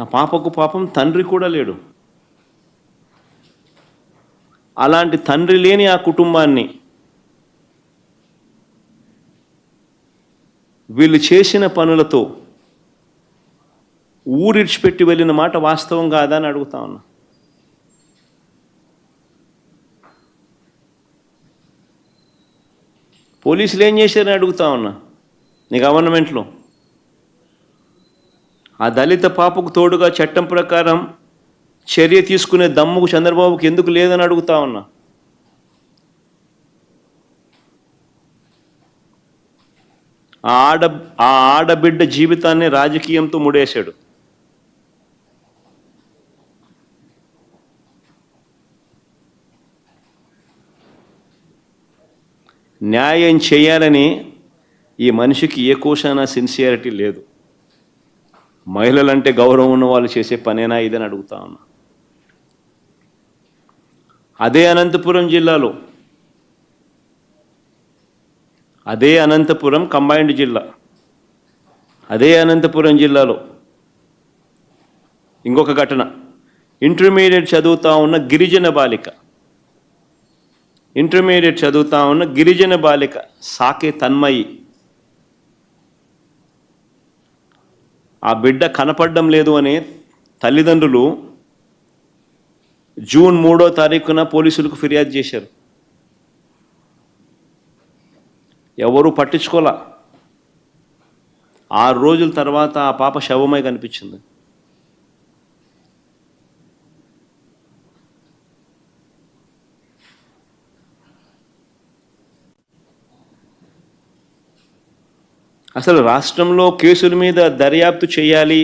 ఆ పాపకు పాపం తండ్రి కూడా లేడు. అలాంటి తండ్రి లేని ఆ కుటుంబాన్ని వీళ్ళు చేసిన పనులతో ఊరిడిచిపెట్టి వెళ్ళిన మాట వాస్తవం కాదా అని అడుగుతా ఉన్నా. పోలీసులు ఏం చేశారని అడుగుతా ఉన్నా. నీ గవర్నమెంట్లో ఆ దళిత పాపకు తోడుగా చట్టం ప్రకారం చర్య తీసుకునే దమ్ముకు చంద్రబాబుకి ఎందుకు లేదని అడుగుతా ఉన్నా. ఆ ఆడబిడ్డ జీవితాన్ని రాజకీయంతో ముడేశాడు. న్యాయం చేయాలని ఈ మనిషికి ఏ కోశాన సిన్సియారిటీ లేదు. మహిళలంటే గౌరవం ఉన్న వాళ్ళు చేసే పనేనా ఇదని అడుగుతా ఉన్నా. అదే అనంతపురం కంబైన్డ్ జిల్లా, అదే అనంతపురం జిల్లాలో ఇంకొక ఘటన. ఇంటర్మీడియట్ చదువుతా ఉన్న గిరిజన బాలిక సాకే తన్మయి, ఆ బిడ్డ కనపడడం లేదు అని తల్లిదండ్రులు జూన్ 3వ తారీఖున పోలీసులకు ఫిర్యాదు చేశారు. ఎవరు పట్టించుకోలా. 6 రోజుల తర్వాత ఆ పాప శవమై కనిపించింది. అసలు రాష్ట్రంలో కేసుల మీద దర్యాప్తు చేయాలి,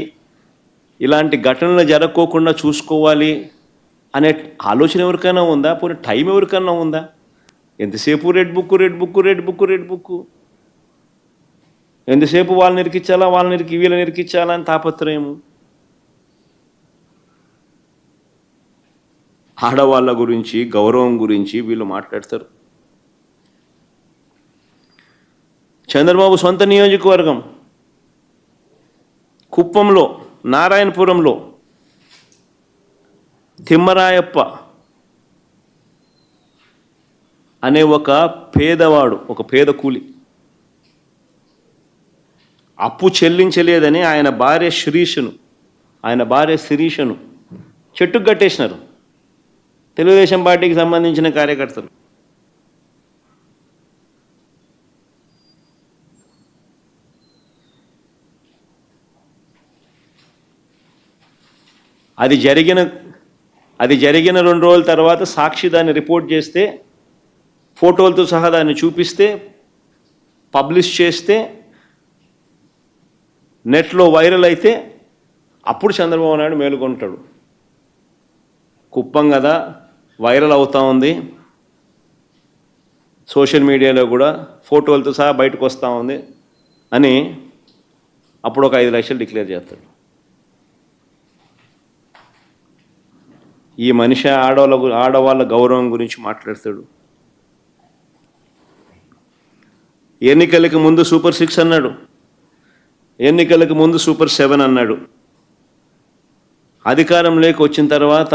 ఇలాంటి ఘటనలు జరగకోకుండా చూసుకోవాలి అనే ఆలోచన ఎవరికైనా ఉందా? పోనీ టైం ఎవరికైనా ఉందా? ఎంతసేపు రెడ్ బుక్, ఎంతసేపు వాళ్ళని ఇరికించాలా, వీళ్ళని ఇరికించాలా అని తాపత్రయము. ఆడవాళ్ళ గురించి, గౌరవం గురించి వీళ్ళు మాట్లాడతారు. చంద్రబాబు సొంత నియోజకవర్గం కుప్పంలో, నారాయణపురంలో తిమ్మరాయప్ప అనే ఒక పేదవాడు, ఒక పేద కూలి అప్పు చెల్లించలేదని ఆయన భార్య శిరీషను చెట్టుకు కట్టేసినారు తెలుగుదేశం పార్టీకి సంబంధించిన కార్యకర్తలు. అది జరిగిన 2 రోజుల తర్వాత సాక్షి దాన్ని రిపోర్ట్ చేస్తే, ఫోటోలతో సహా దాన్ని చూపిస్తే, పబ్లిష్ చేస్తే, నెట్లో వైరల్ అయితే అప్పుడు చంద్రబాబు నాయుడు మేలుకొంటాడు. కుప్పం కదా, వైరల్ అవుతూ ఉంది, సోషల్ మీడియాలో కూడా ఫోటోలతో సహా బయటకు వస్తూ ఉంది అని అప్పుడు ఒక 5 లక్షలు డిక్లేర్ చేస్తాడు. ఈ మనిషి ఆడవాళ్ళ గౌరవం గురించి మాట్లాడతాడు. ఎన్నికలకు ముందు సూపర్ 6 అన్నాడు, ఎన్నికలకు ముందు సూపర్ 7 అన్నాడు. అధికారంలోకి వచ్చిన తర్వాత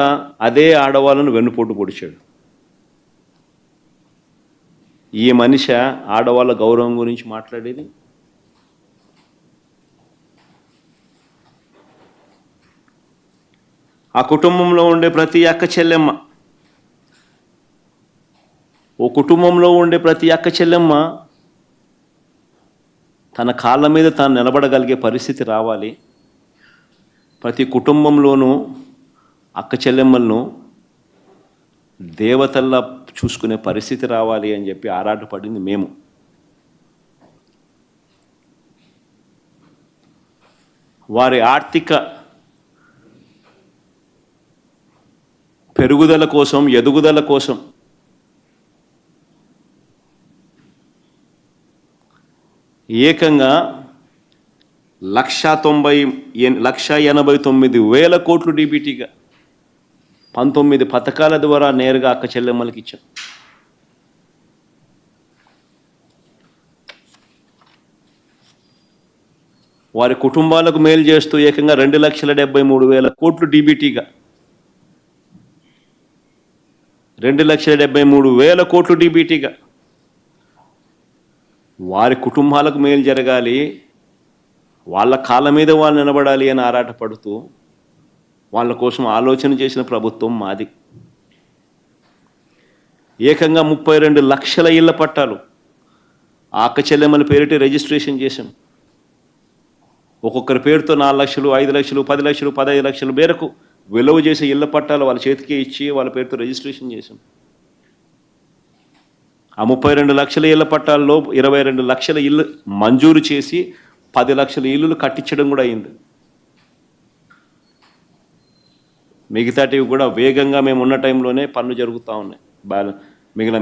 అదే ఆడవాళ్ళను వెన్నుపోటు పొడిచాడు. ఈ మనిషి ఆడవాళ్ళ గౌరవం గురించి మాట్లాడేది. ఆ కుటుంబంలో ఉండే ప్రతి అక్క చెల్లెమ్మ, తన కాళ్ళ మీద తాను నిలబడగలిగే పరిస్థితి రావాలి. ప్రతి కుటుంబంలోనూ అక్క చెల్లెమ్మలను దేవతల్లా చూసుకునే పరిస్థితి రావాలి అని చెప్పి ఆరాటపడింది మేము. వారి ఆర్థిక పెరుగుదల కోసం, ఎదుగుదల కోసం ఏకంగా 1,89,000 కోట్లు డీబీటీగా 19 పథకాల ద్వారా నేరుగా అక్క చెల్లెమ్మలకి ఇచ్చాం. వారి కుటుంబాలకు మేలు చేస్తూ ఏకంగా 2,73,000 కోట్లు డీబీటీగా 2,73,000 కోట్లు డీబీటీగా వారి కుటుంబాలకు మేలు జరగాలి, వాళ్ళ కాళ్ళ మీద వాళ్ళు నిలబడాలి అని ఆరాటపడుతూ వాళ్ళ కోసం ఆలోచన చేసిన ప్రభుత్వం మాది. ఏకంగా 32 లక్షల ఇళ్ల పట్టాలు ఆ అక్క చెల్లెమ్మల పేరిట రిజిస్ట్రేషన్ చేశాం. ఒక్కొక్కరి పేరుతో 4 లక్షలు, 5 లక్షలు, 10 లక్షలు, 15 లక్షల మేరకు విలువ చేసే ఇళ్ల పట్టాలు వాళ్ళ చేతికి ఇచ్చి వాళ్ళ పేరుతో రిజిస్ట్రేషన్ చేశాం. ఆ 32 లక్షల ఇళ్ల పట్టాల్లో 22 లక్షల ఇల్లు మంజూరు చేసి 10 లక్షల ఇల్లులు కట్టించడం కూడా అయింది. మిగతాటివి కూడా వేగంగా మేము ఉన్న టైంలోనే పనులు జరుగుతూ ఉన్నాయి.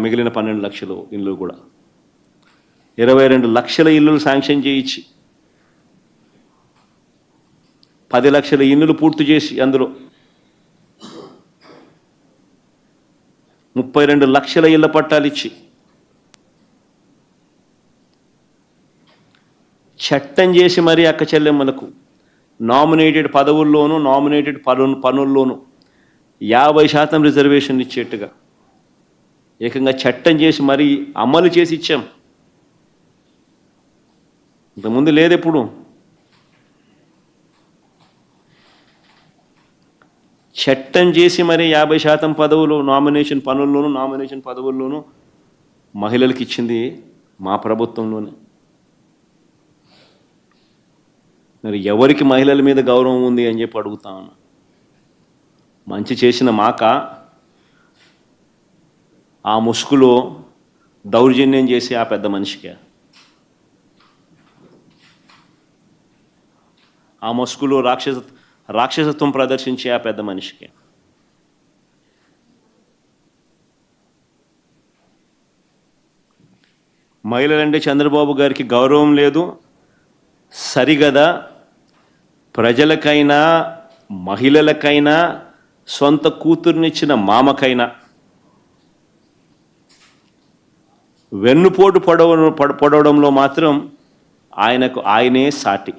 మిగిలిన 12 లక్షలు ఇల్లు కూడా 22 లక్షల ఇల్లులు శాంక్షన్ చేయించి 10 లక్షల ఇల్లులు పూర్తి చేసి అందులో 32 లక్షల ఇళ్ల పట్టాలు ఇచ్చి చట్టం చేసి మరీ అక్క చెల్లెమ్మలకు నామినేటెడ్ పదవుల్లోనూ నామినేటెడ్ పనుల్లోనూ 50% రిజర్వేషన్ ఇచ్చేట్టుగా ఏకంగా చట్టం చేసి మరీ అమలు చేసి ఇచ్చాం. ఇంతకుముందు లేదు. ఎప్పుడు చట్టం చేసి మరి 50% పదవులు నామినేషన్ పదవుల్లోనూ మహిళలకు ఇచ్చింది మా ప్రభుత్వంలోనే. మరి ఎవరికి మహిళల మీద గౌరవం ఉంది అని చెప్పి అడుగుతా ఉన్నా. మంచి చేసిన మాక ఆ ముసుగులో దౌర్జన్యం చేసి ఆ పెద్ద మనిషికి, ఆ ముసుగులో రాక్షసత్వం ప్రదర్శించి ఆ పెద్ద మనిషికి మహిళలంటే చంద్రబాబు గారికి గౌరవం లేదు. సరిగదా ప్రజలకైనా మహిళలకైనా సొంత కూతుర్నిచ్చిన మామకైనా వెన్నుపోటు పొడవడంలో మాత్రం ఆయనే సాటి.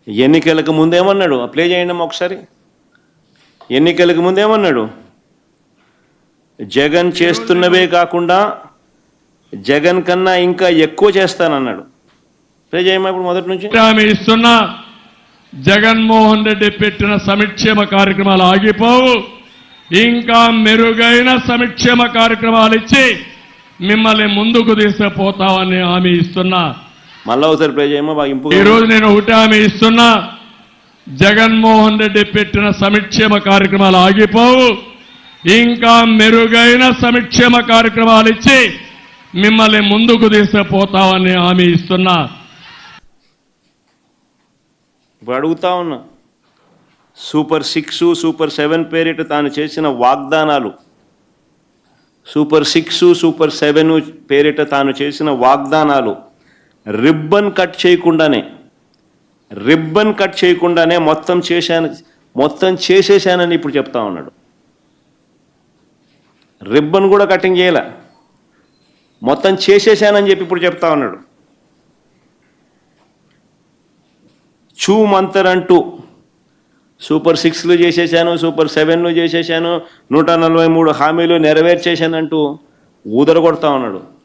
ఎన్నికలకు ముందేమన్నాడు? ప్లే చేయండి ఒకసారి. ఎన్నికలకు ముందేమన్నాడు? జగన్ చేస్తున్నవే కాకుండా జగన్ కన్నా ఇంకా ఎక్కువ చేస్తానన్నాడు. ప్లే చేయమా ఇప్పుడు మొదటి నుంచి. ఇస్తున్నా జగన్మోహన్ రెడ్డి పెట్టిన సంక్షేమ కార్యక్రమాలు ఆగిపోవు, ఇంకా మెరుగైన సంక్షేమ కార్యక్రమాలు ఇచ్చి మిమ్మల్ని ముందుకు తీసుకుపోతామని హామీ ఇస్తున్నా. మళ్ళా ఒకసారి ప్లే చేయమా బాగా ఇంపు. ఈరోజు నేను ఒకటి హామీ ఇస్తున్నా, జగన్మోహన్ రెడ్డి పెట్టిన సంక్షేమ కార్యక్రమాలు ఆగిపోవు, ఇంకా మెరుగైన సంక్షేమ కార్యక్రమాలు ఇచ్చి మిమ్మల్ని ముందుకు తీసుకుపోతామని హామీ ఇస్తున్నా. ఇప్పుడు అడుగుతా ఉన్నా, సూపర్ 6, సూపర్ 7 పేరిట తాను చేసిన వాగ్దానాలు, సూపర్ 6, సూపర్ 7 పేరిట తాను చేసిన వాగ్దానాలు రిబ్బన్ కట్ చేయకుండానే మొత్తం చేసేశానని ఇప్పుడు చెప్తా ఉన్నాడు. రిబ్బన్ కూడా కటింగ్ చేయలే, మొత్తం చేసేశానని చెప్పి ఇప్పుడు చెప్తా ఉన్నాడు. మంతర్ అంటూ సూపర్ 6లు చేసేశాను, సూపర్ 7లు చేసేశాను, 143 హామీలు నెరవేర్చేశానంటూ ఊదరగొడతా ఉన్నాడు.